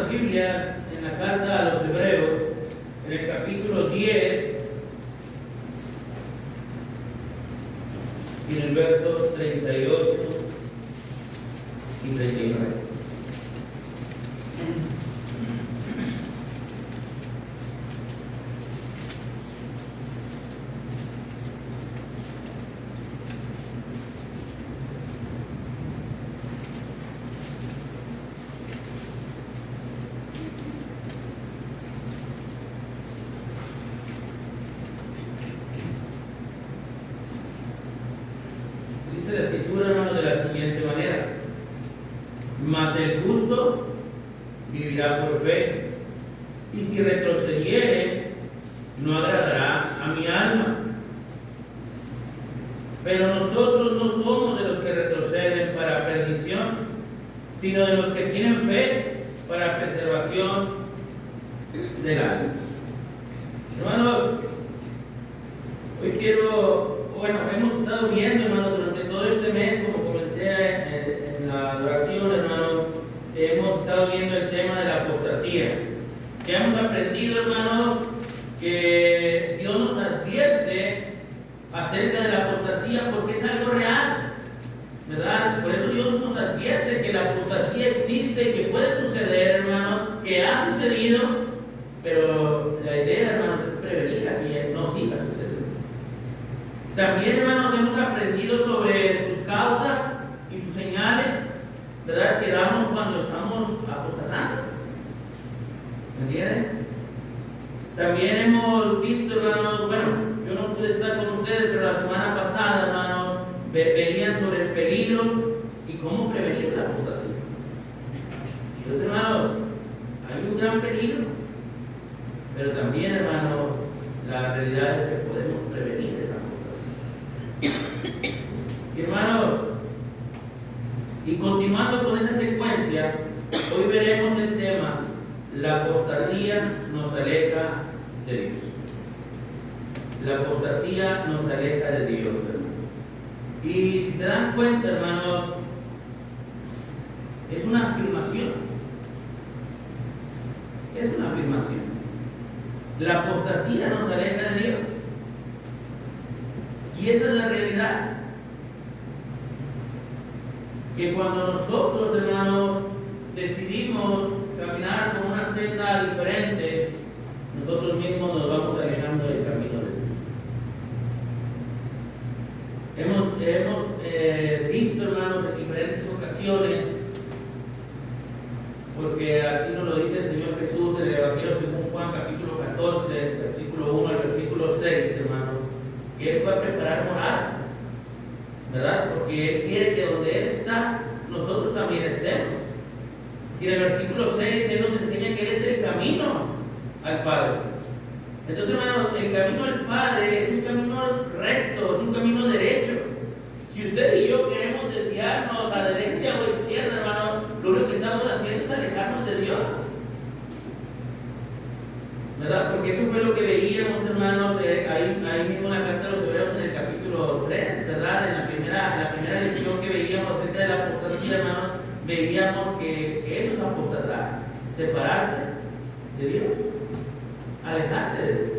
Biblias en la carta a los Hebreos, en el capítulo 10, y en el verso 38 y 39. Dice la escritura, hermano, de la siguiente manera: mas el justo vivirá por fe, y si retrocediere, no agradará a mi alma. Pero nosotros no somos de los que retroceden para perdición, sino de los que tienen fe para preservación del alma. Hermanos, hoy hemos estado viendo, hermano, durante todo este mes, como comencé en la oración, hermano, hemos estado viendo el tema de la apostasía. Que hemos aprendido, hermano, que Dios nos advierte acerca de la apostasía porque es algo real, ¿verdad? Por eso Dios nos advierte que la apostasía existe y que puede suceder, hermano, que ha sucedido, pero la idea, hermanos, es prevenir a que no siga sucediendo. También, hermanos, hemos aprendido sobre sus causas y sus señales, ¿verdad?, que damos cuando estamos apostatando. ¿Me entienden? También hemos visto, hermanos, yo no pude estar con ustedes, pero la semana pasada, hermanos, veían sobre el peligro y cómo prevenir la apostasía. Entonces, hermanos, hay un gran peligro, pero también, hermanos, la realidad es que podemos prevenir esa apostasía. Y, hermanos, y continuando con esa secuencia, hoy veremos el tema: la apostasía nos aleja de Dios. La apostasía nos aleja de Dios, hermanos. Y si se dan cuenta, hermanos, es una afirmación. Es una afirmación. La apostasía nos aleja de Dios. Y esa es la realidad. Que cuando nosotros, hermanos, decidimos caminar por una senda diferente, nosotros mismos nos vamos alejando del camino de Dios. Hemos visto, hermanos, en diferentes ocasiones, porque aquí nos lo dice el Señor Jesús en el Evangelio según Juan, capítulo 14, versículo 1 al versículo 6, hermanos, que Él fue a preparar morada, ¿verdad? Porque Él quiere que donde Él está, nosotros también estemos. Y en el versículo 6 Él nos enseña que Él es el camino al Padre. Entonces, hermanos, el camino al Padre es un camino recto, es un camino derecho. Si usted y yo queremos desviarnos a derecha o a izquierda, hermano, lo único que estamos haciendo es alejarnos de Dios, ¿verdad? Porque eso fue lo que veíamos, hermanos, ahí mismo en la carta de los Hebreos en el capítulo 3, ¿verdad? En la primera lección que veíamos acerca de la apostasía, hermanos, veíamos que eso es apostatar, separarte de Dios, alejarte de Dios.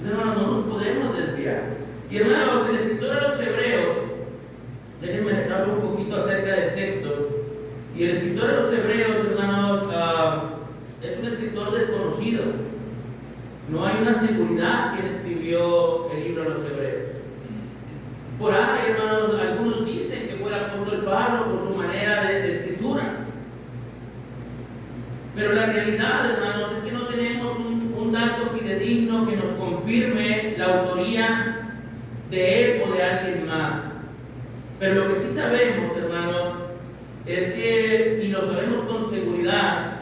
Hermanos, no nos podemos desviar. Y, hermanos, el escritor de los Hebreos, déjenme les hablo un poquito acerca del texto. Y el escritor de los Hebreos, hermanos, es un escritor desconocido. No hay una seguridad quien escribió el libro de los Hebreos. Por ahí, hermanos, algunos dicen que fue el apóstol Pablo por su manera de escritura. Pero la realidad, hermanos, es que no tenemos un dato fidedigno que nos confirme la autoría de él o de alguien más. Pero lo que sí sabemos, hermanos, es que, y lo sabemos con seguridad,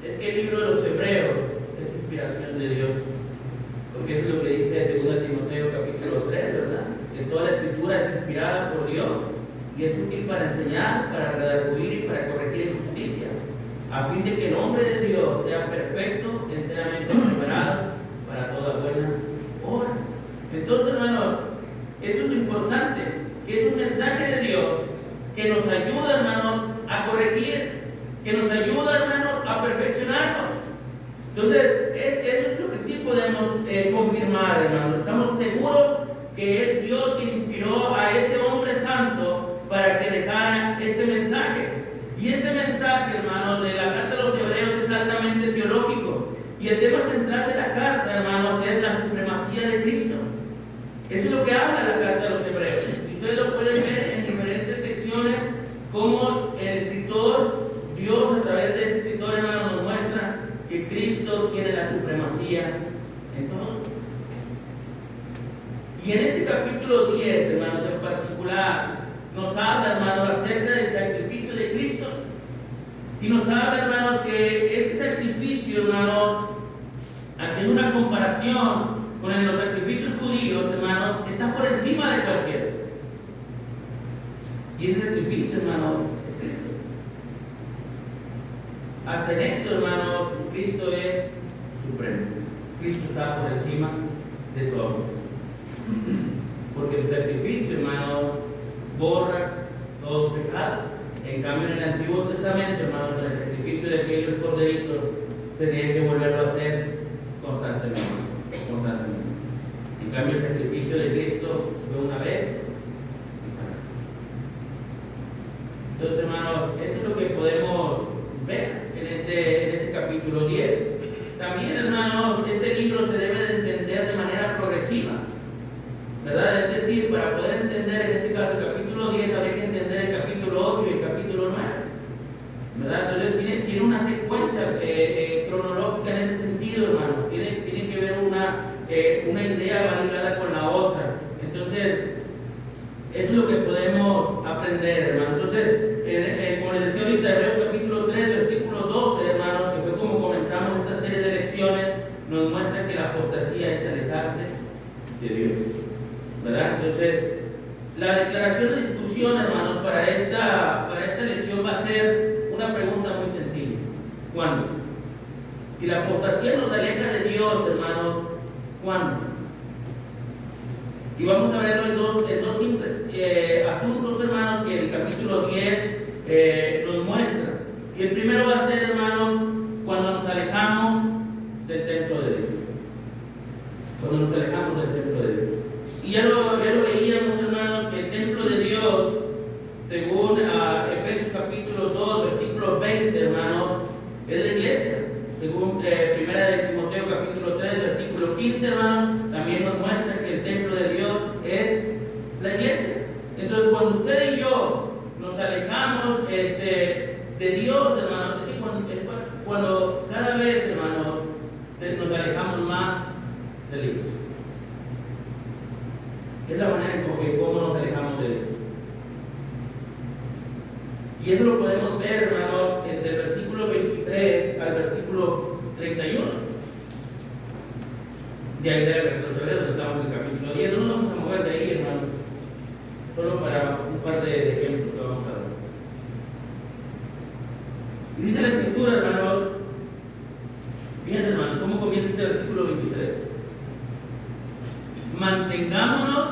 es que el libro de los Hebreos es inspiración de Dios. Porque es lo que dice 2 Timoteo capítulo 3, ¿verdad? Que toda la escritura es inspirada por Dios y es útil para enseñar, para redarguir y para corregir en justicia, a fin de que el hombre de Dios sea perfecto, enteramente preparado para toda buena obra. Entonces, hermanos, eso es lo importante, que es un mensaje de Dios que nos ayuda, hermanos, a corregir, que nos ayuda, hermanos, a perfeccionarnos. Entonces, eso es lo que sí podemos confirmar, hermanos. Estamos seguros que es Dios quien inspiró a ese hombre santo para que dejara este mensaje. Y este mensaje, hermanos, de la carta a los Hebreos es altamente teológico. Y el tema central de la carta, hermanos, es la supremacía de Cristo. Eso es lo que habla la carta a los Hebreos. Y ustedes lo pueden ver en diferentes secciones, como el escritor, Dios a través de ese escritor, hermanos, nos muestra que Cristo tiene la supremacía en todo. Y en este capítulo 10, hermanos, en particular, nos habla, hermanos, acerca del sacrificio de Cristo. Y nos habla, hermanos, que este sacrificio, hermanos, haciendo una comparación con los sacrificios judíos, hermanos, está por encima de cualquiera. Y ese sacrificio, hermanos, es Cristo. Hasta en esto, hermanos, Cristo es supremo. Cristo está por encima de todo. Porque el sacrificio, hermanos, borra todo pecado. En cambio, en el Antiguo Testamento, hermanos, con el sacrificio de aquellos corderitos, tenían que volverlo a hacer constantemente. En cambio, el sacrificio de Cristo fue una vez. Entonces, hermanos, esto es lo que podemos ver en este capítulo 10. También, hermanos, este libro se debe de entender de manera progresiva, ¿verdad? Es decir, para poder entender en este caso el capítulo 10, habría que entender el capítulo 8 y el capítulo 9, ¿verdad? Entonces tiene una secuencia cronológica en ese sentido, hermanos. Tiene que ver una idea va ligada con la otra. Entonces, eso es lo que podemos aprender, hermanos. Entonces, como les decía ahorita, Hebreos capítulo 3, versículo 12, hermanos, que fue como comenzamos esta serie de lecciones, nos muestra que la apostasía es alejarse de Dios, ¿verdad? Entonces, la declaración de discusión, hermanos, para esta lección va a ser una pregunta muy sencilla. ¿Cuándo? Si la apostasía nos aleja de Dios, hermanos, ¿cuándo? Y vamos a verlo en dos simples asuntos, hermanos, que el capítulo 10 nos muestra. Y el primero va a ser, hermanos, cuando nos alejamos del templo de Dios. Cuando nos alejamos del templo de Dios. Y ya lo veíamos, hermanos, que el templo de Dios, según Efesios capítulo 2, versículo 20, hermanos, es la iglesia. Según Primera de Timoteo capítulo 3, versículo 15, hermanos, también nos muestra que el templo de Dios es la iglesia. Entonces, cuando usted y yo nos alejamos de Dios, hermanos, es cuando cada vez, hermanos, nos alejamos más de la iglesia. Es la manera en cómo nos alejamos de Dios. Y eso lo podemos ver, hermanos, desde el versículo 23 al versículo 31. De ahí de la carta a los Hebreos, donde estamos en el capítulo 10. No nos vamos a mover de ahí, hermanos. Solo para un par de ejemplos que vamos a dar. Y dice la Escritura, hermanos, bien, hermanos, ¿cómo comienza este versículo 23? Mantengámonos,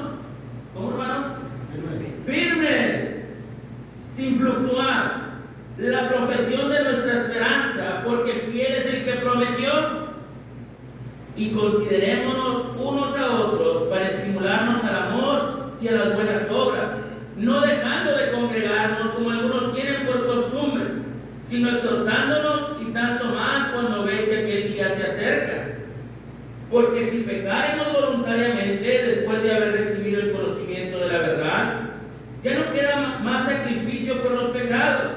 ¿cómo, hermanos? Firmes, sin fluctuar, la profesión de nuestra esperanza, porque fiel es el que prometió. Y considerémonos unos a otros para estimularnos al amor y a las buenas obras, no dejando de congregarnos como algunos tienen por costumbre, sino exhortándonos, y tanto más cuando veis que aquel día se acerca. Porque si pecáremos voluntariamente después de haber recibido el conocimiento de la verdad, ya no queda más sacrificio por los pecados,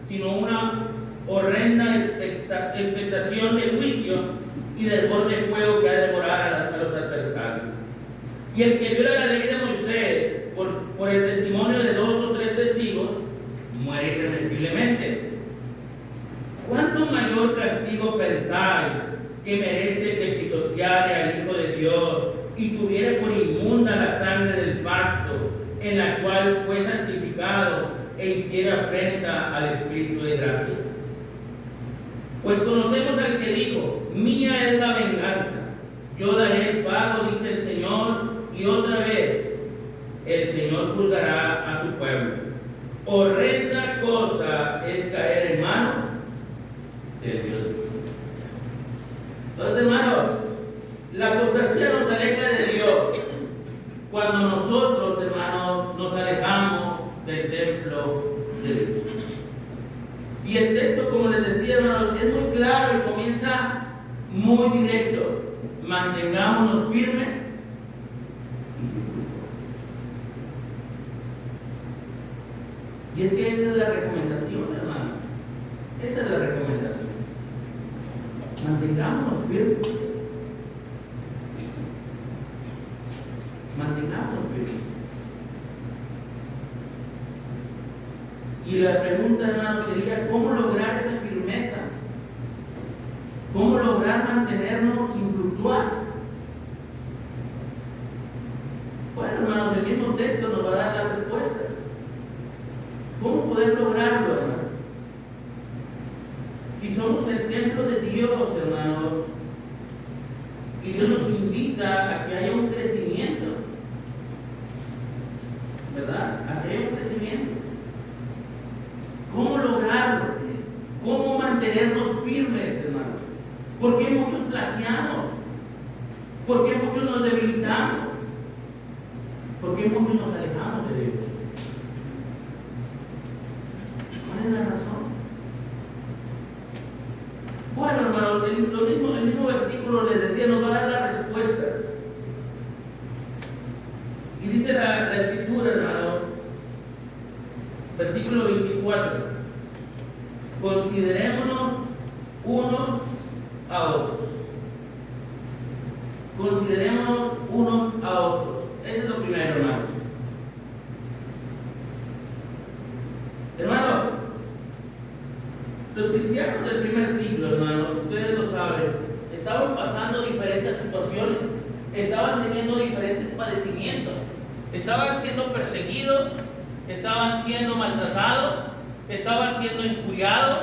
sino una horrenda expectación de juicio y del horno de fuego que ha de devorar a los adversarios. Y el que viola la ley de Moisés por el testimonio de 2 o 3 testigos, muere irremisiblemente. ¿Cuánto mayor castigo pensáis que merece el que pisoteare al Hijo de Dios y tuviere por inmunda la sangre del pacto, en la cual fue santificado e hiciera afrenta al Espíritu de gracia? Pues conocemos al que dijo: mía es la venganza, yo daré el pago, dice el Señor. Y otra vez, el Señor juzgará a su pueblo. Horrenda cosa es caer en manos del Dios. Entonces, hermanos, la apostasía nos aleja de Dios cuando nosotros, hermanos, nos alejamos del templo de Dios. Y el texto, como les decía, hermanos, es muy claro y comienza muy directo. Mantengámonos firmes y sin fruto. Y es que esa es la recomendación, hermano. Esa es la recomendación. Mantengámonos firmes. Mantengámonos firmes. Y la pregunta, hermano, sería: ¿cómo lograr esa firmeza? ¿Cómo lograr mantenernos sin fluctuar? Bueno, hermanos, el mismo texto nos va a dar la respuesta. ¿Cómo poder lograrlo, hermano? Si somos el templo de Dios, hermanos, y Dios nos invita a que haya un crecimiento, ¿verdad? A que haya un crecimiento. ¿Cómo lograrlo? ¿Cómo mantenernos firmes, hermanos? ¿Por qué muchos flaqueamos? ¿Por qué muchos nos debilitamos? ¿Por qué muchos nos alejamos de Dios? ¿Cuál es la razón? Bueno, hermanos, el mismo versículo les decía, nos va a dar la respuesta. Y dice la Escritura, hermanos, versículo 24: considerémonos unos a otros. Considerémonos unos a otros. Eso es lo primero, hermanos. Hermano, los cristianos del primer siglo, hermanos, ustedes lo saben, estaban pasando diferentes situaciones, estaban teniendo diferentes padecimientos, estaban siendo perseguidos, estaban siendo maltratados, estaban siendo injuriados,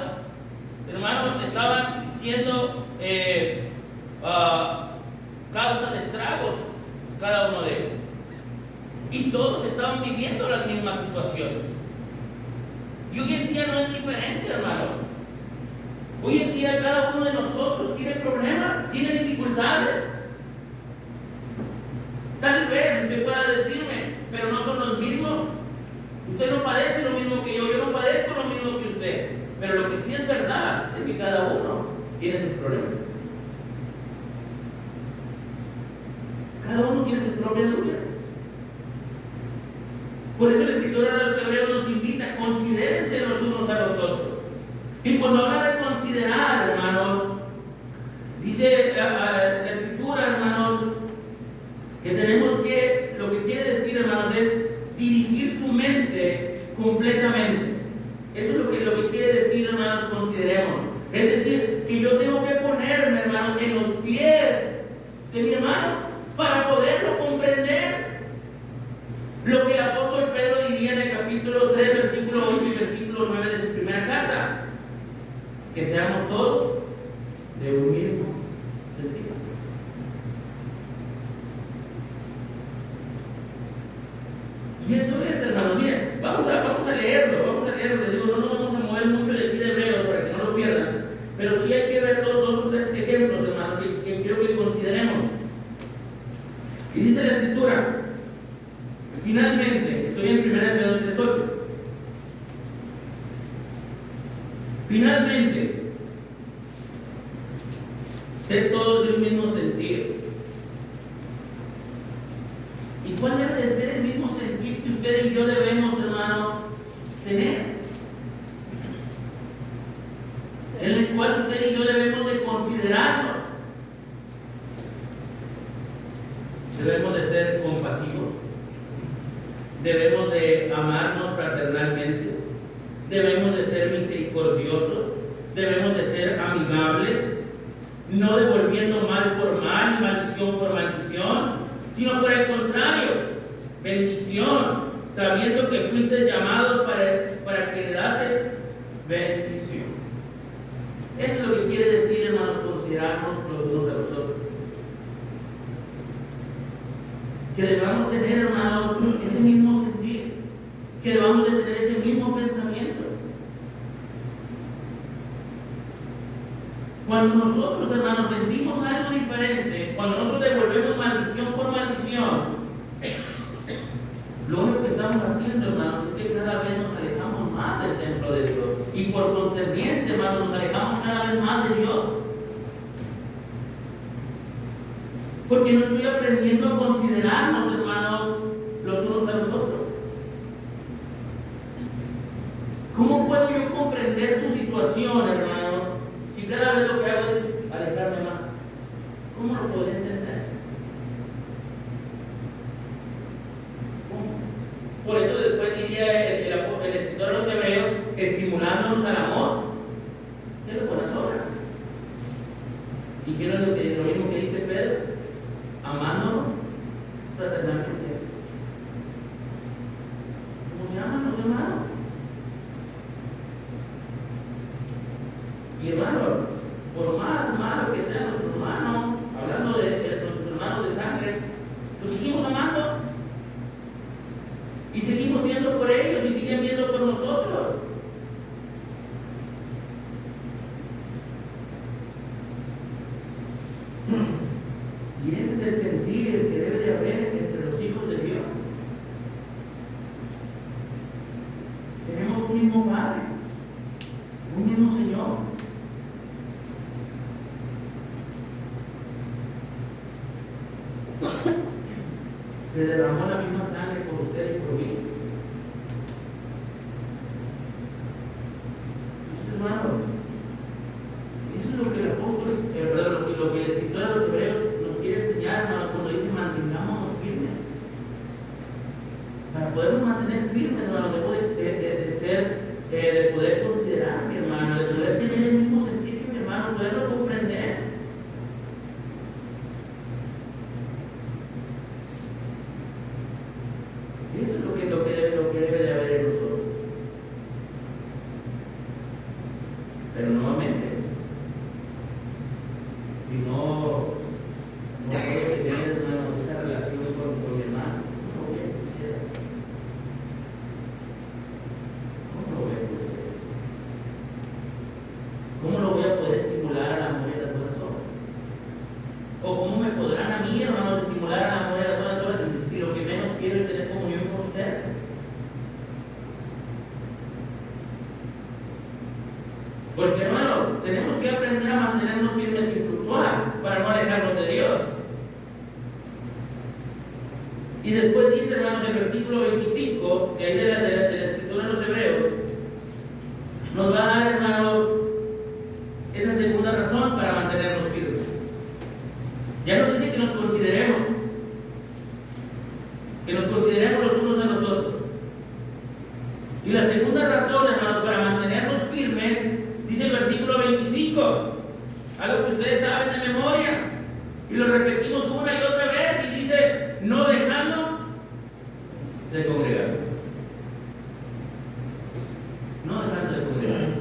hermanos, estaban siendo causa de estragos, cada uno de ellos. Y todos estaban viviendo las mismas situaciones. Y hoy en día no es diferente, hermano. Hoy en día cada uno de nosotros tiene problemas, tiene dificultades. Tal vez usted pueda decirme, pero no son los mismos. Usted no padece lo mismo que yo no padezco lo mismo que usted. Pero lo que sí es verdad es que cada uno tiene sus problemas. Cada uno tiene sus propias luchas. Por eso el escritor a los Hebreos nos invita: considérense los unos a los otros. Y cuando habla de considerar, hermano, dice la Escritura, hermano, que tenemos que, lo que quiere decir, hermanos, es dirigir su mente completamente. Eso es lo que quiere decir, hermanos, consideremos. Es decir, que yo tengo que ponerme, hermano, en los pies de mi hermano para poderlo comprender. Lo que el apóstol Pedro diría en el capítulo 3, versículo 8 y versículo 9 de su primera carta: que seamos todos de un mismo sentido. Y eso es, hermano, miren, vamos a leerlo, les digo, no nos vamos a mover mucho de aquí de Hebreos para que no lo pierdan, pero sí hay que ver dos o tres ejemplos, hermano, que quiero que consideremos. Y dice la Escritura, finalmente, estoy en 1 Pedro 3:8, finalmente, ser todos de un mismo sentido. ¿Y cuál debe de ser el mismo sentir que usted y yo debemos, hermano, tener? En el cual usted y yo debemos de considerarnos. Debemos de ser compasivos. Debemos de amarnos fraternalmente. Debemos de ser misericordiosos. Debemos de ser amigables. No devolviendo mal por mal, maldición por maldición, sino por el contrario, bendición, sabiendo que fuiste llamados para que le dases bendición. Eso es lo que quiere decir, hermanos, considerarnos los unos a los otros. Que debamos tener, hermanos, ese mismo sentir, que debamos de tener ese mismo pensamiento. Cuando nosotros, hermanos, sentimos algo diferente, cuando nosotros devolvemos maldición por maldición, lo único que estamos haciendo, hermanos, es que cada vez nos alejamos más del templo de Dios. Y por concerniente, hermanos, nos alejamos cada vez más de Dios. Porque no estoy aprendiendo a considerarnos, hermanos, los unos a los otros. ¿Cómo puedo yo comprender su situación, hermano, si cada vez lo que hago es alejarme más? ¿Cómo lo puedo entender? ¿Cómo? Por eso después diría el escritor de los Hebreos, estimulándonos al amor de las buenas obras. ¿Y qué es lo mismo que dice Pedro? Amándonos fraternalmente. ¿Cómo se llaman los hermanos? Y hermano, por más malo que sean nuestros hermanos, hablando de nuestros hermanos de sangre, los seguimos amando y seguimos viendo por ellos y siguen viendo por nosotros. Y ese es el sentir que debe de haber entre los hijos de Dios. Tenemos un mismo Padre, un mismo Señor. Que derramó la misma sangre por usted y por mí. Entonces, hermano, eso es lo que el apóstol, lo que el escritor de los Hebreos nos quiere enseñar, hermano, cuando dice mantengámonos firmes. Para podernos mantener firmes, hermano, debo de poder considerar mi hermano, de poder tener el mismo sentir que mi hermano, poderlo comprender. Eso es lo que debe de haber en nosotros. Pero nuevamente, si no puedo tener, hermano, esa relación con mi hermano, no lo voy a considerar. ¿Cómo lo voy a considerar? ¿Cómo lo voy a poder estimular al amor y a las buenas obras? ¿O cómo me podrán a mí, hermanos, estimular al amor y a las buenas obras si lo que menos quiero es tener comunión con usted? Porque, hermano, tenemos que aprender a mantenernos firmes sin fluctuar para no alejarnos de Dios. Y después dice, hermano, en el versículo 25, que hay de la escritura de los Hebreos, nos va a dar, hermano, esa segunda razón para mantenernos firmes. Ya nos dice que nos consideremos los unos a los otros. Y la segunda razón, hermano, para mantenernos firmes, dice el versículo 25, algo que ustedes saben de memoria, y lo repetimos una y otra vez, y dice, no dejando de congregarnos. No dejando de congregarnos.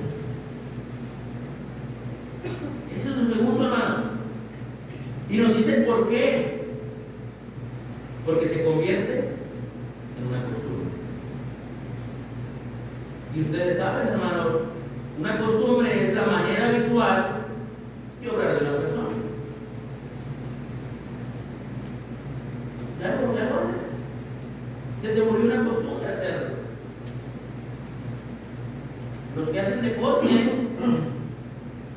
Eso es lo segundo, hermano. Y nos dice por qué. Porque se convierte en una costumbre. Y ustedes saben, hermanos, una costumbre es la manera habitual de obrar de una persona. Ya lo haces. Se te volvió una costumbre hacerlo. Los que hacen deporte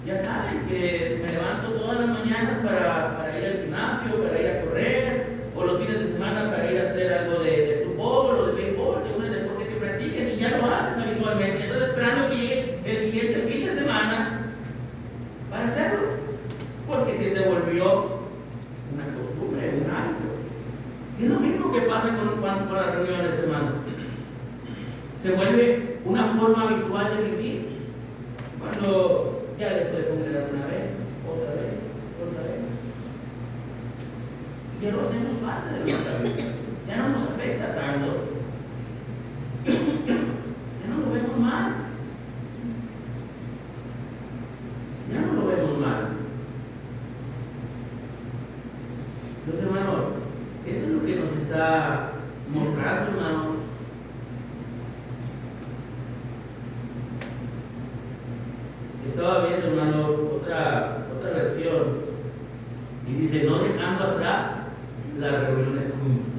ya saben que me levanto todas las mañanas para ir al gimnasio, para ir a correr, o los fines de semana para ir a hacer algo de fútbol o de béisbol, según el deporte que practiquen, y ya lo hacen habitualmente. Entonces, esperando que llegue el siguiente fin de semana para hacerlo, porque se te volvió una costumbre, un hábito. Y es lo mismo que pasa con las reuniones, hermano. Se vuelve una forma habitual de vivir. Cuando ya después de congregar una vez, otra vez. Y ya lo hacemos parte de nuestra vida. Ya no nos afecta tanto. Ya no lo vemos mal. Entonces, hermano, eso es lo que nos está mostrando, hermano. Estaba viendo, hermano, otra Y dice, no dejando atrás las reuniones juntos.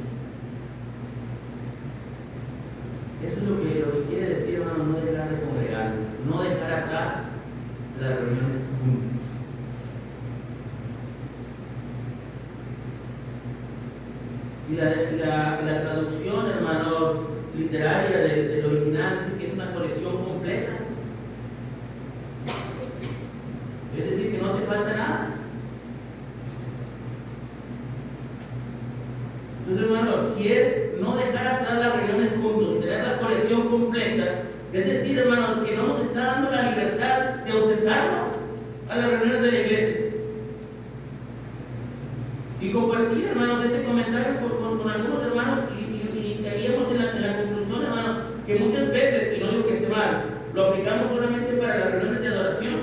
Eso es lo que quiere decir, hermano, no dejar de congregar, no dejar atrás las reuniones juntos. Y la traducción, hermano, literaria del original dice que es una colección completa. Es decir, que no te falta nada. Entonces, hermano, si es no dejar atrás las reuniones juntos y tener la colección completa, es decir, hermanos, que no nos está dando la libertad de ausentarnos a las reuniones de la iglesia. Y compartir, hermanos, este comentario con algunos hermanos y caíamos en la conclusión, hermanos, que muchas veces, y no digo que esté mal, lo aplicamos solamente para las reuniones de adoración.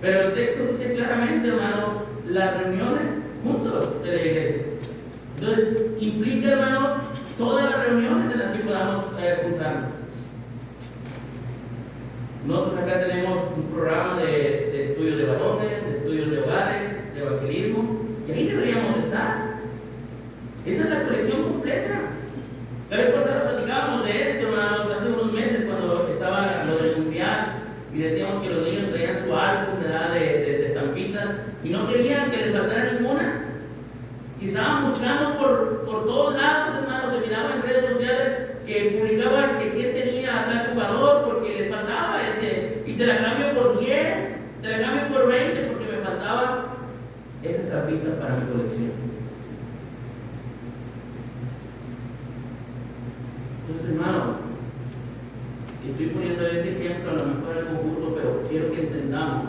Pero el texto dice claramente, hermanos, las reuniones juntos de la iglesia. Entonces, implica, hermanos, todas las reuniones en las que podamos juntarnos. Nosotros acá tenemos un programa de estudios de varones, de estudios de hogares, de evangelismo, y ahí deberíamos de estar. Esa es la colección completa. La vez pasada platicábamos de esto, hermanos, hace unos meses cuando estaba lo del mundial y decíamos que los niños traían su álbum de estampitas y no querían que les faltara ninguna. Y estaban buscando por todos lados, hermanos, se miraba en redes sociales que publicaban que quién tenía a tal jugador porque les faltaba ese, y te la cambio por 10, te la cambio por 20 porque me faltaba esas estampitas para mi colección. Entonces, hermano, estoy poniendo este ejemplo, a lo mejor algo burdo, pero quiero que entendamos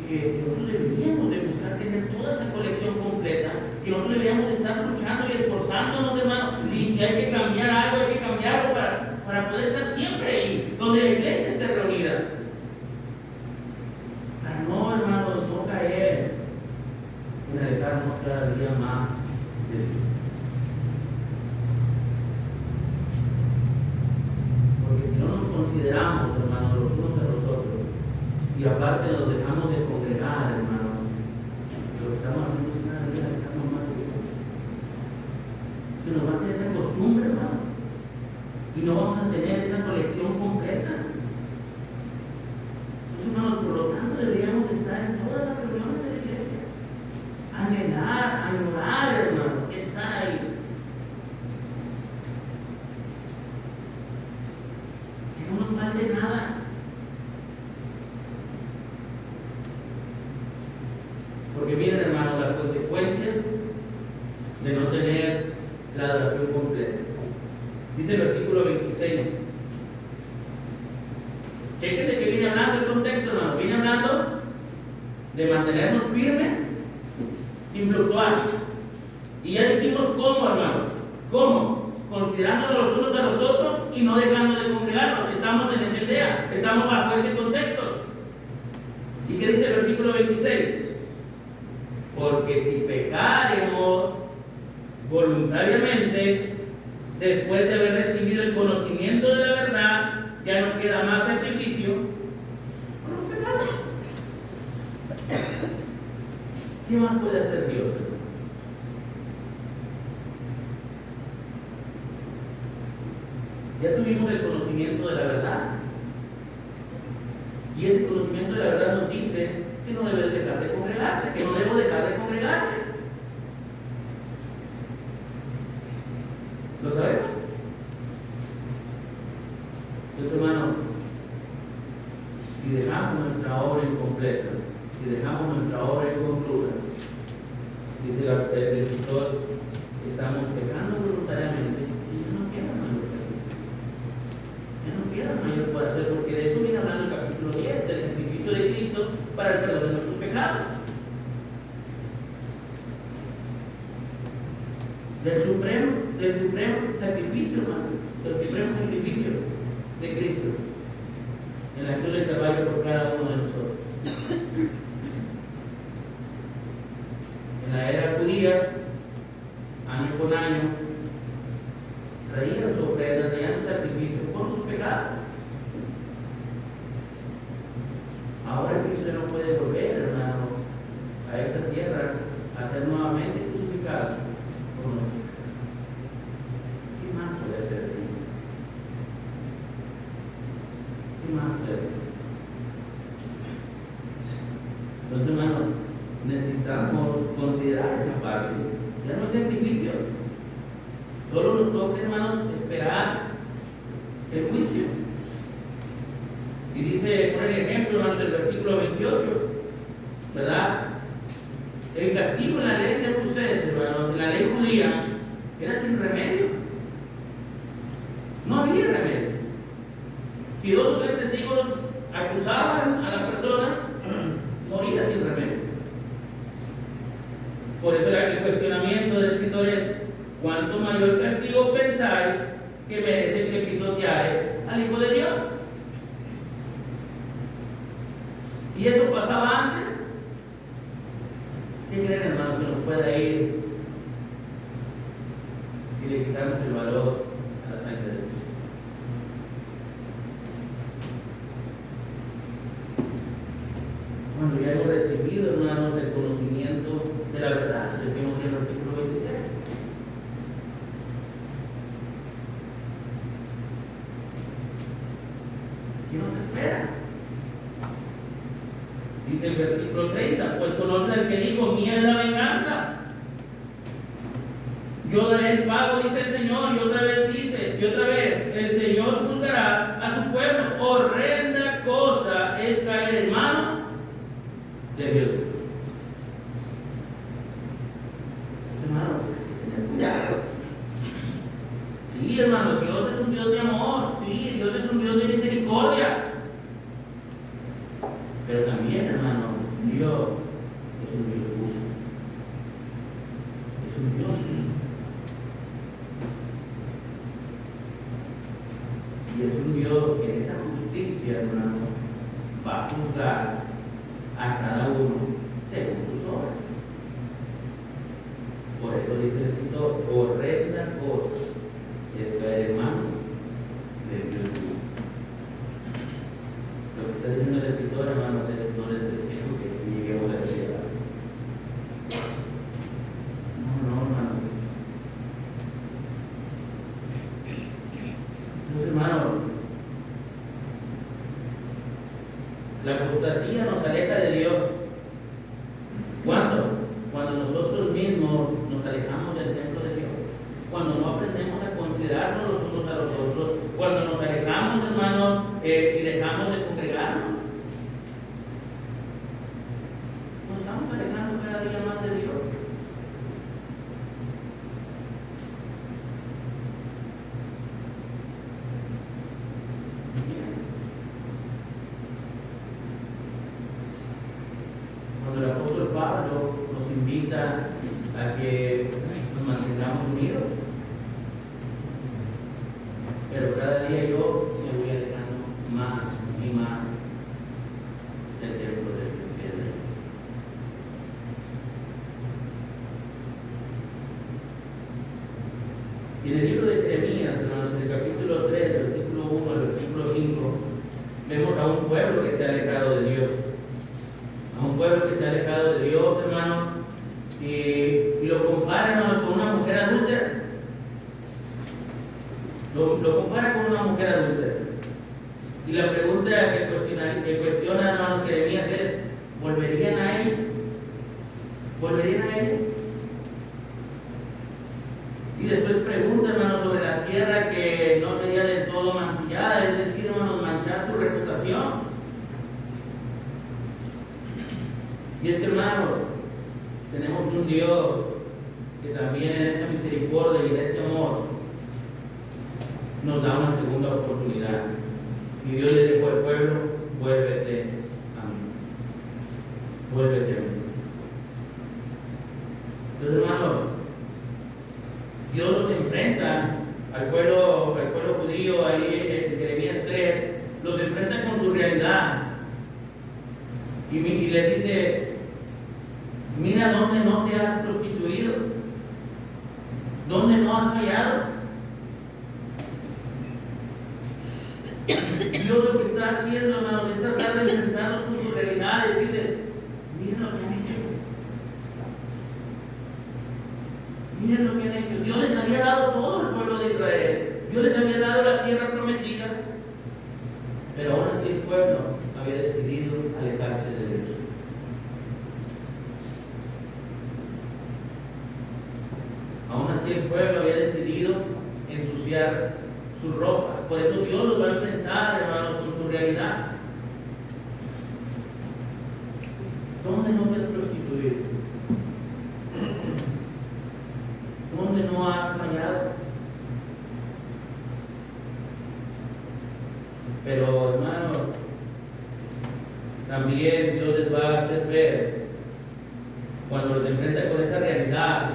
que nosotros deberíamos de buscar tener toda esa colección completa, que nosotros deberíamos de estar luchando y esforzándonos, hermano, y si hay que cambiar algo, hay que cambiarlo para poder estar siempre ahí, donde la iglesia esté reunida. Para no, hermano, no caer en alejarnos cada día más de Dios. Porque si no nos consideramos, hermano, los unos a los otros, y aparte nos dejamos de congregar, hermano, lo que estamos haciendo es cada día alejarnos más de Dios. Que nos va a hacer esa costumbre, hermano, y no vamos a tener esa colección completa. Entonces, hermanos, por lo tanto, deberíamos de estar en todas las reuniones de la iglesia. Añorar, hermano, estar ahí. Que no nos falte nada. Porque miren, hermano, las consecuencias de no tener la adoración completa. Dice el versículo 26. Chequen de qué viene hablando el contexto, hermano. Viene hablando de mantenernos firmes sin fluctuar. Y ya dijimos cómo, hermano. ¿Cómo? Considerándonos los unos a los otros y no dejando de congregarnos. Estamos en esa idea. Estamos bajo ese contexto. ¿Y qué dice el versículo 26? Porque si pecaremos voluntariamente, después de haber recibido el conocimiento de la verdad, ya no queda más sacrificio por los pecados. ¿Qué más puede hacer Dios? Ya tuvimos el conocimiento de la verdad. Y ese conocimiento de la verdad nos dice que no debes dejar de congregarte, que no debo dejar de congregarme. ¿Lo sabemos? Entonces, hermano, si dejamos nuestra obra incompleta, si dejamos nuestra obra inconclusa, dice el escritor, estamos pecando voluntariamente y ya no queda mayor que ya no queda mayor por hacer, porque de eso viene hablando el capítulo 10, del sacrificio de Cristo para el perdón de nuestros pecados. Del supremo sacrificio, hermano, del supremo sacrificio de Cristo en la cruz del Calvario por cada uno de nosotros. En la era judía, año con año, traían su ofrenda, traían su sacrificio por sus pecados. Ahora Cristo no puede volver, hermano, a esta tierra a ser nuevamente crucificado por nosotros. ¿Qué más puede ser así? ¿Qué más puede ser? Entonces, hermanos, necesitamos considerar esa parte. Ya no es sacrificio. Solo nos toca, hermanos, esperar el juicio. Y dice, por el ejemplo, hermanos, del versículo 28, ¿verdad? El castigo en la ley de Moisés, hermanos, en la ley judía, era sin remedio. No había remedio. Si 2 o 3 testigos acusaban a la persona, moría sin remedio. Por eso el cuestionamiento del escritor es: ¿cuánto mayor castigo pensáis que merece el que pisoteare al Hijo de Dios? Y eso pasaba antes. ¿Qué creen, hermanos, que nos pueda ir si le quitamos el valor a la sangre de Dios? Cuando ya hemos recibido, hermanos, el conocimiento de la verdad, decimos en el versículo 26. ¿Qué nos espera? Dice el versículo 30, pues conoce al que dijo: mía es la venganza, yo daré el pago, dice el Señor. Y otra vez dice, el Señor juzgará a su pueblo. Horrenda cosa es caer en mano de Dios. Hermano, tener cuidado. Sí, hermano, Dios es un Dios de amor. Sí, Dios es un Dios de misericordia. Pero también, hermano, Dios es un Dios justo. Es un Dios. Y es un Dios que en esa justicia, hermano, va a juzgar a cada uno según sus obras. Por eso dice el escritor: horrenda cosa es caer en manos de Dios. Lo que está diciendo el escritor, hermanos, es: no les deseo que lleguemos a ese lugar. No, hermano. Entonces, hermano, la apostasía nos aleja de Dios. ¿Cuándo? Cuando nosotros mismos nos alejamos del templo de Dios. Cuando no aprendemos a considerarnos los unos a los otros. Cuando nos alejamos, hermanos, y dejamos de congregarnos. Nos estamos alejando cada día más de Dios. Cuando el apóstol Pablo nos invita a que nos mantengamos unidos, pero cada día yo me voy alejando más y más del templo de Dios. Y en el libro de Jeremías, hermanos, en el capítulo 3, versículo 1 al versículo 5, vemos a un pueblo que se ha alejado de Dios. A un pueblo que se ha alejado de Dios, hermano, y lo compara, hermano, con una mujer adúltera. Lo compara con una mujer adúltera. Y la pregunta que cuestiona, hermano, Jeremías es: ¿volverían a ella? ¿Volverían a ella? Y después pregunta, hermano, sobre la tierra que no sería del todo mancillada, es decir, hermano, manchar su reputación. Y es que, hermano, tenemos un Dios que también en esa misericordia y en ese amor nos da una segunda oportunidad. Y Dios le dijo al pueblo: vuélvete a mí. Vuélvete a mí. Entonces, hermano, Dios nos enfrenta al pueblo judío ahí en Jeremías 3, los enfrenta con su realidad. Y le dice: mira dónde no te has prostituido, dónde no has fallado. Dios lo que está haciendo, hermanos, es tratar de enfrentarnos con su realidad, decirles: mira lo que han hecho. Miren lo que han hecho. Dios les había dado todo el pueblo de Israel. Dios les había dado la tierra prometida. Pero aún así el pueblo había decidido alejarse de Dios. Aún así el pueblo había decidido ensuciar su ropa. Por eso Dios los va a enfrentar, hermanos, con su realidad. ¿Dónde no te has prostituido? ¿Dónde no has fallado? Pero, hermanos, también Dios les va a hacer ver, cuando los enfrenta con esa realidad,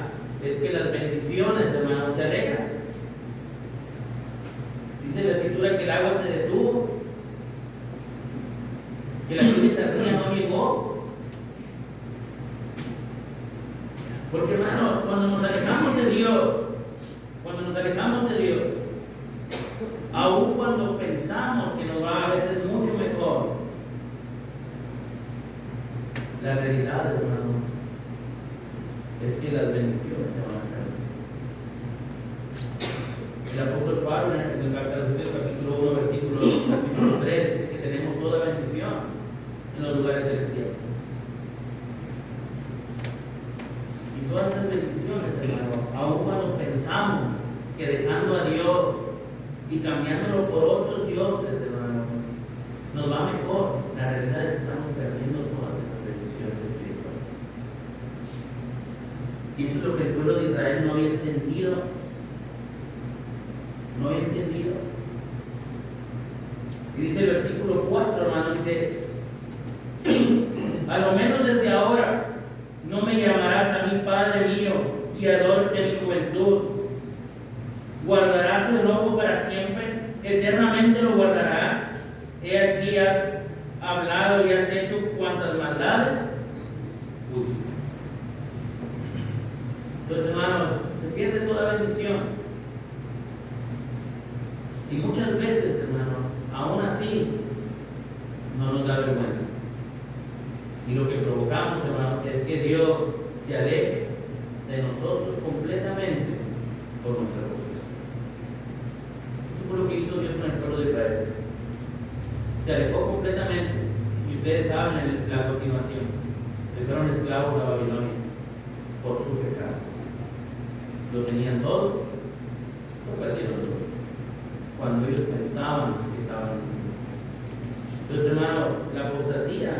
es que las bendiciones, hermanos, se alejan. Dice la Escritura que el agua se detuvo, que la lluvia tardía no llegó. Porque, hermanos, cuando nos alejamos de Dios, aun cuando pensamos que nos va a veces mucho mejor, la realidad, hermano, es que las bendiciones se van a caer. El apóstol Pablo en el capítulo 1, versículo 3 dice que tenemos toda bendición en los lugares celestiales. Y todas estas bendiciones, hermano, aun cuando pensamos que dejando a Dios y cambiándolo por otros dioses, hermano, nos va mejor, la realidad es que estamos perdiendo todas estas bendiciones espirituales. Y eso es lo que el pueblo de Israel no había entendido. Y dice el versículo 4, hermano, dice: a lo menos desde ahora no me llamarás a mí Padre mío, guiador de mi juventud. Guardarás su enojo para siempre, eternamente lo guardará. He aquí has hablado y has hecho cuantas maldades. Entonces, hermanos, se pierde toda bendición. Y muchas veces, hermano, aún así, no nos da vergüenza. Y lo que provocamos, hermano, es que Dios se aleje de nosotros completamente por nuestra voz. Eso fue lo que hizo Dios con el pueblo de Israel. Se alejó completamente. Y ustedes saben la continuación. Que fueron esclavos a Babilonia por su pecado. Lo tenían todo, lo perdieron todo. Cuando ellos pensaban que estaban en el mundo. Entonces, hermano, la apostasía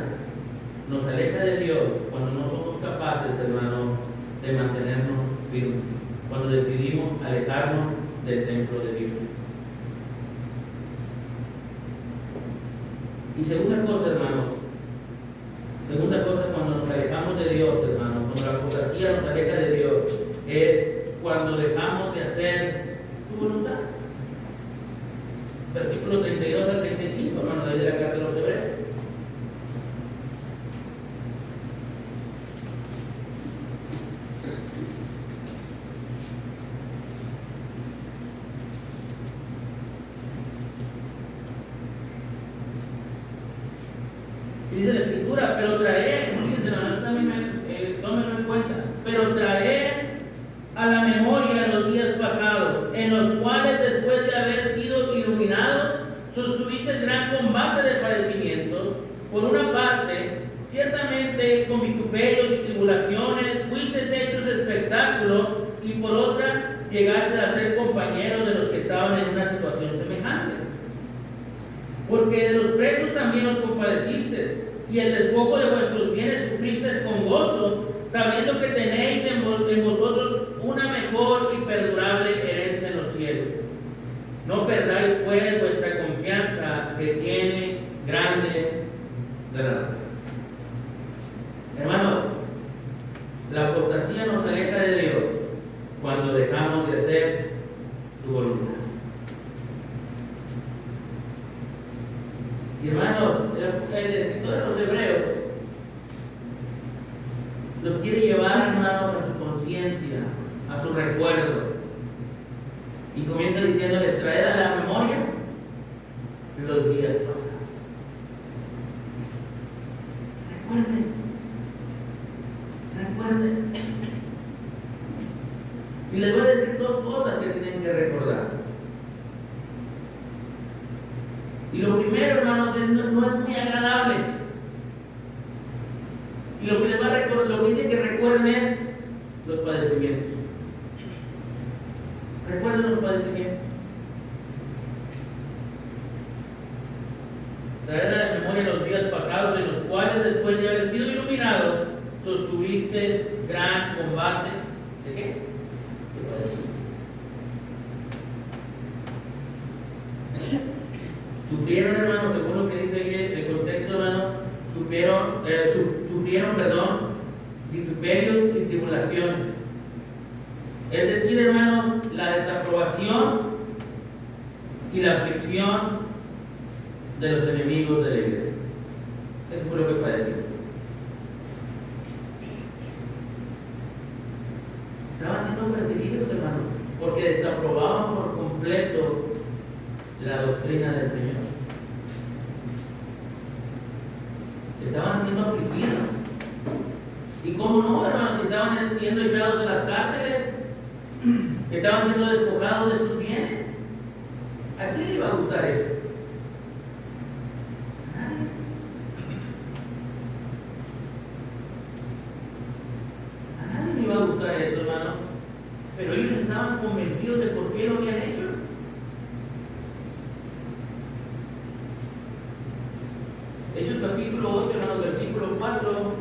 nos aleja de Dios cuando no somos capaces, hermano, de mantenernos firmes, cuando decidimos alejarnos del templo de Dios. Y segunda cosa, hermanos, cuando nos alejamos de Dios, hermano, cuando la apostasía nos aleja de Dios, es cuando dejamos de hacer su voluntad. Versículos 32 al 35, hermano, de la carta de los Hebreos. Dice la Escritura: pero traer, fíjense, hermano, también tómenlo en cuenta, pero traer a la memoria los días pasados, en los cuales después de haber sido iluminados, sostuviste gran combate de padecimientos. Por una parte, ciertamente con vituperios y tribulaciones fuiste hechos de espectáculo, y por otra, llegaste a ser compañeros de los que estaban en una situación semejante. Porque de los presos también os compadeciste, y el despojo de vuestros bienes sufriste con gozo, sabiendo que tenéis en vosotros una mejor y perdurable herencia en los cielos. No perdáis pues vuestra confianza, que tiene grande galardón. Hermano, la apostasía nos aleja de Dios cuando dejamos de hacer su voluntad. Y hermanos, el escritor de los Hebreos los quiere llevar, hermanos, a su conciencia, a su recuerdo. Y comienza diciéndoles: traed a la memoria los días pasados. Recuerden. Y les voy a decir dos cosas que tienen que recordar. Y lo primero, hermanos, no es muy agradable. Y lo que les va a recordar, lo que dice que recuerden es los padecimientos. Recuerden los padecimientos. Traer a la memoria los días pasados en los cuales, después de haber sido iluminados, sostuviste gran combate. ¿De qué? ¿Qué padecimiento? Sufrieron, hermanos, según lo que dice ahí el contexto, hermano, sufrieron, vituperios y tribulaciones. Es decir, hermanos, la desaprobación y la aflicción de los enemigos de la iglesia. Eso fue lo que padecieron. Estaban siendo perseguidos, hermanos, porque desaprobaban por completo la doctrina del Señor. Estaban siendo afligidos. ¿Y cómo no, hermanos? Estaban siendo echados de las cárceles, estaban siendo despojados de sus bienes. ¿A quién le iba a gustar eso? A nadie. A nadie le iba a gustar eso, hermano. Pero ellos estaban convencidos de por qué lo habían hecho. Hechos capítulo 8, hermanos, versículo 4,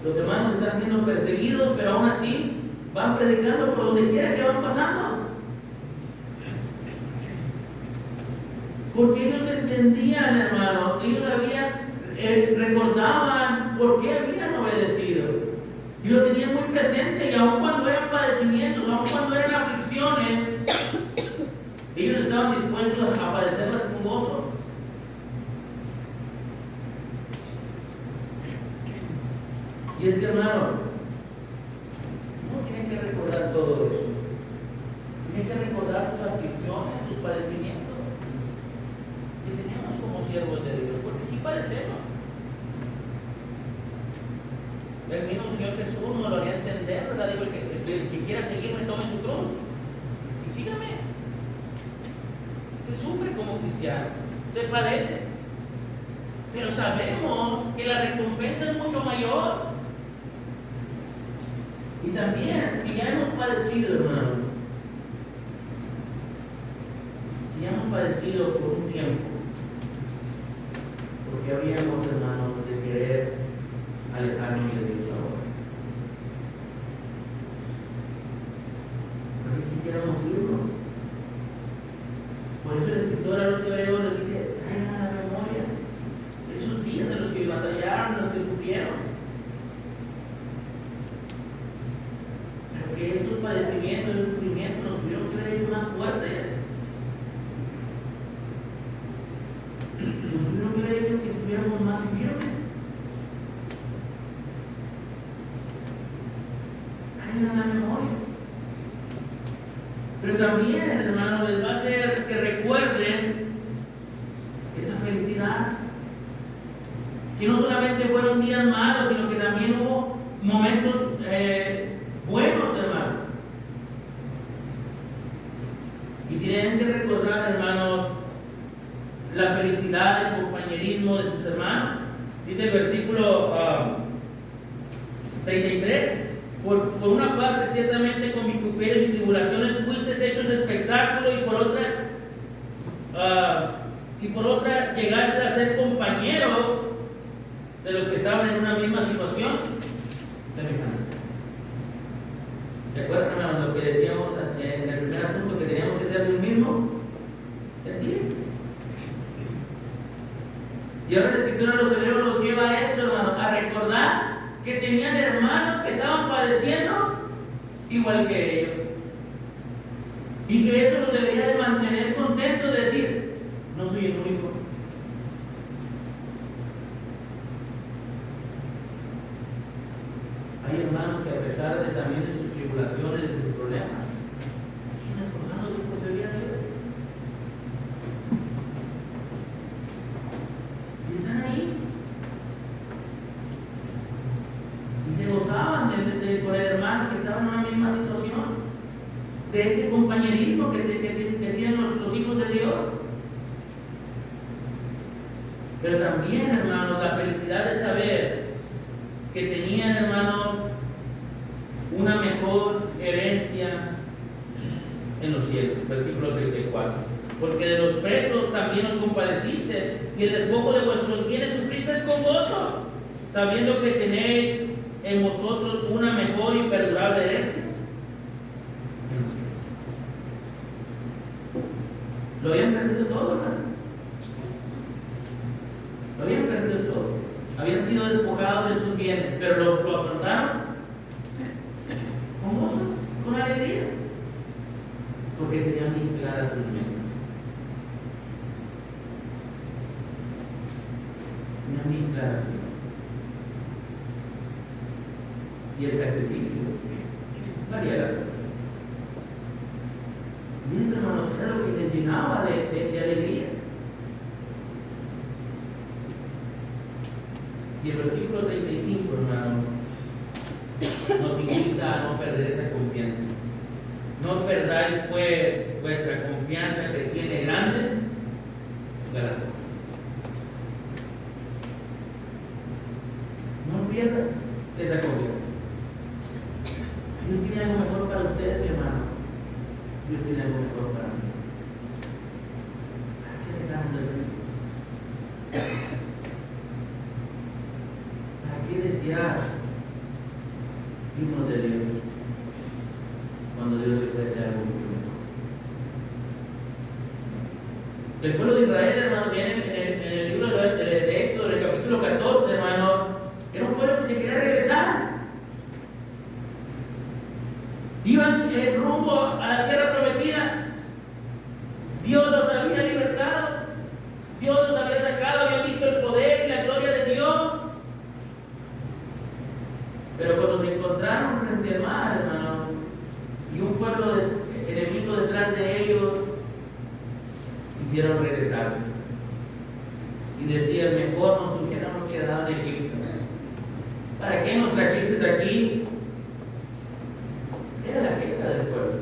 los hermanos están siendo perseguidos, pero aún así van predicando por donde quiera que van pasando. Porque ellos entendían, hermanos, ellos recordaban por qué habían obedecido. Y lo tenían muy presente, y aun cuando eran padecimientos, aun cuando eran aflicciones, ellos estaban dispuestos a padecerlas con gozo. Y es que, hermano, no tienen que recordar todo eso. Tienen que recordar sus aflicciones, sus padecimientos que tenemos como siervos de Dios, porque sí padecemos. El mismo Señor Jesús nos lo haría entender, ¿verdad? Digo, el que quiera seguirme, tome su cruz y sígame. Se sufre como cristiano, se padece, pero sabemos que la recompensa es mucho mayor. Y también, si ya hemos padecido, hermano, si ya hemos padecido por un tiempo, porque habíamos, hermanos, de querer alejarnos de Dios ahora. Porque quisiéramos irnos. Por eso el escritor a los hebreos les dice: traigan a la memoria esos días de los que batallaron, de los que sufrieron. Que estos padecimientos, estos sufrimientos nos tuvieron que haber hecho más fuertes. Nos tuvieron que haber hecho que estuviéramos más firmes. Traigan a la memoria. Pero también, hermano, les va a hacer que recuerden esa felicidad. Que no solamente fueron días malos, sino que también hubo momentos buenos, hermanos. Y tienen que recordar, hermanos, la felicidad, el compañerismo de sus hermanos. Dice el versículo 33: por una parte, ciertamente con vituperios y tribulaciones fuiste hechos espectáculo, y por otra llegaste a ser compañeros de los que estaban en una misma situación semejante. ¿Se acuerdan, hermanos, lo que decíamos en el primer asunto, que teníamos que ser de un mismo sentir? Y ahora la escritura de los hebreos nos lleva a eso, hermanos, a recordar que tenían hermanos que estaban padeciendo igual que ellos. Y que eso los debería de mantener contentos, de decir: no soy el único. Hay hermanos que, a pesar de también de sus tribulaciones, de sus problemas, siguen esforzándose por servir a Dios. Y están ahí. Y se gozaban con el hermano que estaba en una misma situación. de ese compañerismo que tienen los hijos de Dios. Pero también, hermanos, la felicidad de saber que tenían, hermanos, una mejor herencia en los cielos. Versículo 34. Porque de los presos también os compadeciste, y el despojo de vuestros bienes sufristeis con gozo, sabiendo que tenéis en vosotros una mejor y perdurable herencia. Lo habían perdido todo, ¿verdad? Lo habían perdido todo. Habían sido despojados de sus bienes, pero lo afrontaron con gozo, con alegría, porque tenían bien claras sus metas. Tenían bien claras sus metas. Y el sacrificio valía la pena. Y esto, hermano, era lo que te llenaba de alegría. Y el versículo 35, hermano, nos invita a no perder esa confianza. No perdáis pues vuestra confianza, que tiene grande galardón. No pierdas esa confianza. Dios tiene algo mejor para ustedes, mi hermano. Dios tiene algo mejor para mí. ¿Para qué dejamos de ser? ¿Para qué desear irnos de Dios cuando Dios le ofrece algo mucho mejor? El pueblo de Israel, hermano, viene en el libro de Éxodo, en el capítulo 14, hermano, era un pueblo que se quería regresar. Iban rumbo a la tierra prometida. Dios los había libertado. Dios los había sacado, había visto el poder y la gloria de Dios. Pero cuando se encontraron frente al mar, hermano, y un pueblo enemigo detrás de ellos, quisieron regresar. Y decían, mejor nos hubiéramos quedado en Egipto. ¿Para qué nos trajiste aquí? Era la queja del pueblo.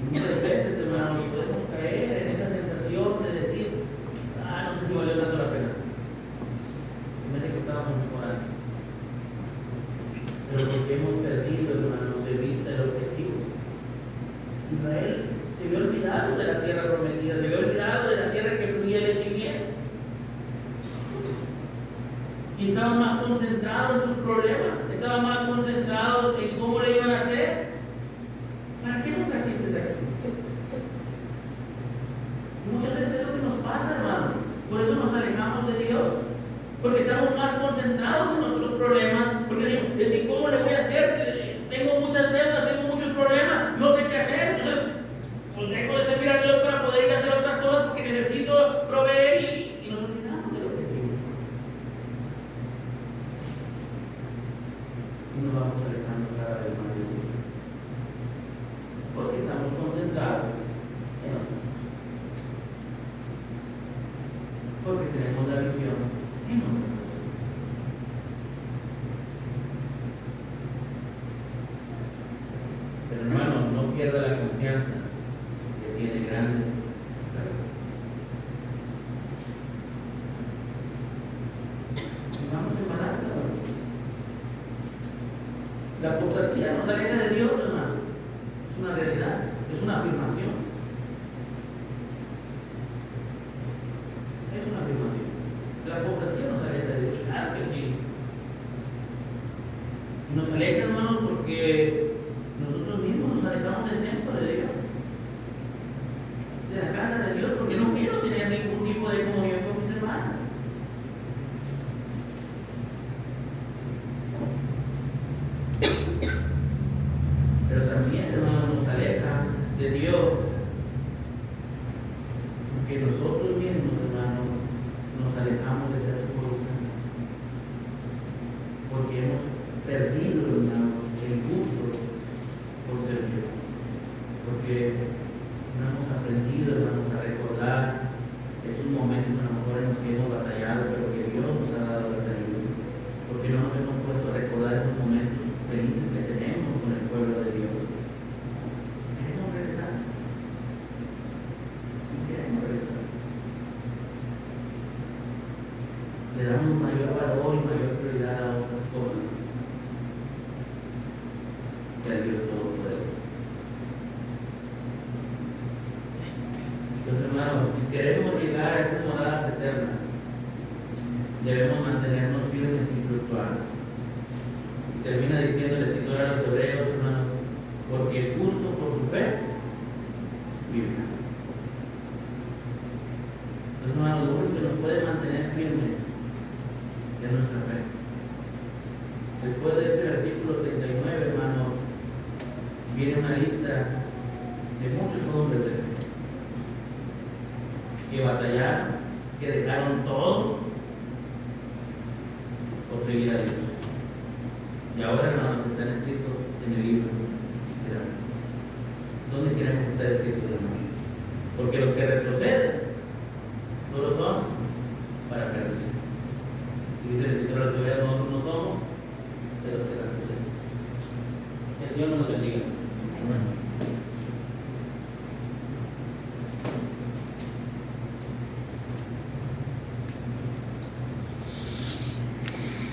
Muchas veces, hermanos, podemos caer en esa sensación de decir, no sé si valió tanto la pena. En vez de que estábamos mejorando. Pero porque hemos perdido, hermanos, de vista el objetivo. Israel se había olvidado de la tierra prometida, se había olvidado de la tierra que fluía leche y miel. Y estaban más concentrados en sus problemas, estaban más concentrados en cómo le iban a hacer. ¿Para qué nos trajiste aquí? Y muchas veces es lo que nos pasa, hermano. Por eso nos alejamos de Dios. Porque estamos más concentrados en nuestros problemas. Porque digo, es que ¿cómo le voy a hacer? Tengo muchas deudas, tengo muchos problemas, no sé qué hacer. Entonces, pues dejo de servir a Dios para poder ir a hacer otras cosas porque necesito proveer y nos olvidamos de lo que tengo. Y nos vamos alejando cada vez más de Dios. Porque estamos concentrados en otras cosas. Porque tenemos la visión en otras cosas. Pero hermano, no pierda la confianza que tiene grande. Vamos a parar. La apostasía nos aleja de Dios, hermano. Es una realidad, es una afirmación. Es una afirmación. La apostasía nos aleja de Dios, claro que sí. Y nos aleja, hermanos, porque nosotros mismos nos alejamos del templo de Dios, de la casa de Dios, porque no quiero tener ningún tipo de comunión con mis hermanos. Pero también, hermanos, nos aleja de Dios, porque nosotros mismos, hermanos, nos alejamos de ser su voluntad, porque hemos perdido, hermanos, el gusto por servir, porque no hemos aprendido, hermanos, a recordar esos momentos a lo mejor en los que hemos batallado, pero que Dios nos ha dado la salida. porque no nos hemos puesto a recordar esos momentos felices que tenemos con el pueblo de Dios. Queremos regresar. Y queremos regresar. Le damos mayor valor y mayor prioridad a otras cosas que a Dios Todopoderoso. Entonces, hermanos, si queremos llegar a esas moradas eternas, debemos mantenernos firmes sin fluctuar. Y termina diciendo el escritor a los hebreos, hermanos, porque el justo por su fe vivirá. Entonces, hermanos, lo único que nos puede mantener firmes es nuestra fe. Después de este versículo 39, hermanos, viene una lista de muchos hombres de fe que batallaron, que dejaron todo por seguir a Dios. Y ahora, hermanos, están escritos en el libro de la vida. ¿Dónde queremos estar escritos, hermanos? Porque los que retroceden solo son para perdición. Y dice el escritor de la Biblia, nosotros no somos de los que retroceden. Que el Señor nos bendiga. Amén.